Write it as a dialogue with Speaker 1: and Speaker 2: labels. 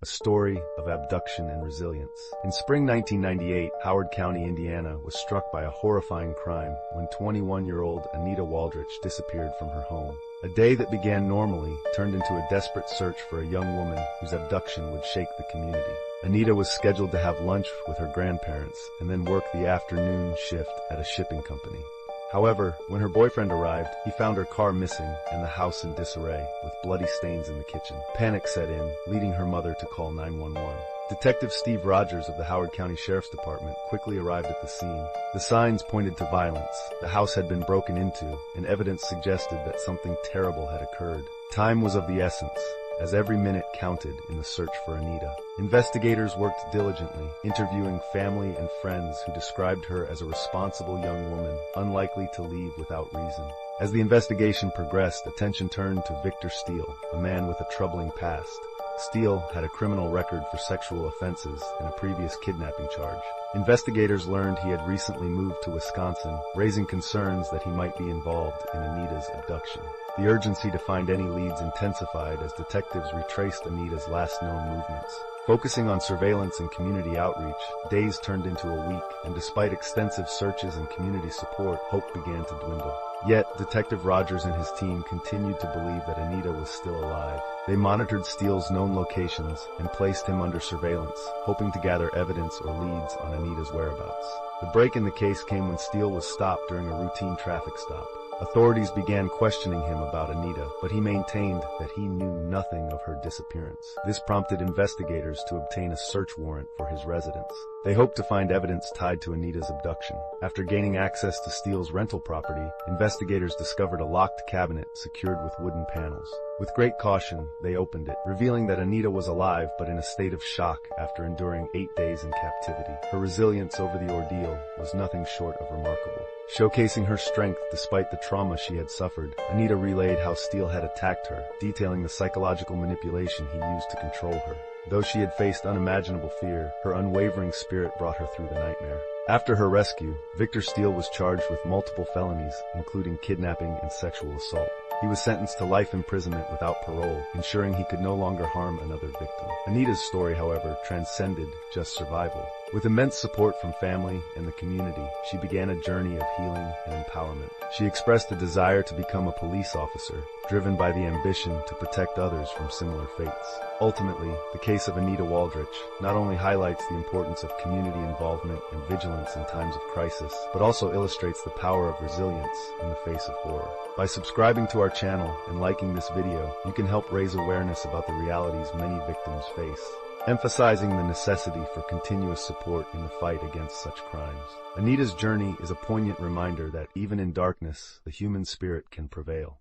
Speaker 1: a story of abduction and resilience. In spring 1998, Howard County, Indiana was struck by a horrifying crime when 21-year-old Anita Waldrich disappeared from her home. A day that began normally turned into a desperate search for a young woman whose abduction would shake the community. Anita was scheduled to have lunch with her grandparents and then work the afternoon shift at a shipping company. However, when her boyfriend arrived, he found her car missing and the house in disarray, with bloody stains in the kitchen. Panic set in, leading her mother to call 911. Detective Steve Rogers of the Howard County Sheriff's Department quickly arrived at the scene. The signs pointed to violence. The house had been broken into, and evidence suggested that something terrible had occurred. Time was of the essence, as every minute counted in the search for Anita. Investigators worked diligently, interviewing family and friends who described her as a responsible young woman, unlikely to leave without reason. As the investigation progressed, attention turned to Victor Steele, a man with a troubling past. Steele had a criminal record for sexual offenses and a previous kidnapping charge. Investigators learned he had recently moved to Wisconsin, raising concerns that he might be involved in Anita's abduction. The urgency to find any leads intensified as detectives retraced Anita's last known movements. Focusing on surveillance and community outreach, days turned into a week, and despite extensive searches and community support, hope began to dwindle. Yet, Detective Rogers and his team continued to believe that Anita was still alive. They monitored Steele's known locations and placed him under surveillance, hoping to gather evidence or leads on Anita's whereabouts. The break in the case came when Steele was stopped during a routine traffic stop. Authorities began questioning him about Anita, but he maintained that he knew nothing of her disappearance. This prompted investigators to obtain a search warrant for his residence. They hoped to find evidence tied to Anita's abduction. After gaining access to Steele's rental property, investigators discovered a locked cabinet secured with wooden panels. With great caution, they opened it, revealing that Anita was alive but in a state of shock after enduring 8 days in captivity. Her resilience over the ordeal was nothing short of remarkable. Showcasing her strength despite the trauma she had suffered, Anita relayed how Steele had attacked her, detailing the psychological manipulation he used to control her. Though she had faced unimaginable fear, her unwavering spirit brought her through the nightmare. After her rescue, Victor Steele was charged with multiple felonies, including kidnapping and sexual assault. He was sentenced to life imprisonment without parole, ensuring he could no longer harm another victim. Anita's story, however, transcended just survival. With immense support from family and the community, she began a journey of healing and empowerment. She expressed a desire to become a police officer, driven by the ambition to protect others from similar fates. Ultimately, the case of Anita Waldrich not only highlights the importance of community involvement and vigilance in times of crisis, but also illustrates the power of resilience in the face of horror. By subscribing to our channel and liking this video, you can help raise awareness about the realities many victims face, emphasizing the necessity for continuous support in the fight against such crimes. Anita's journey is a poignant reminder that even in darkness, the human spirit can prevail.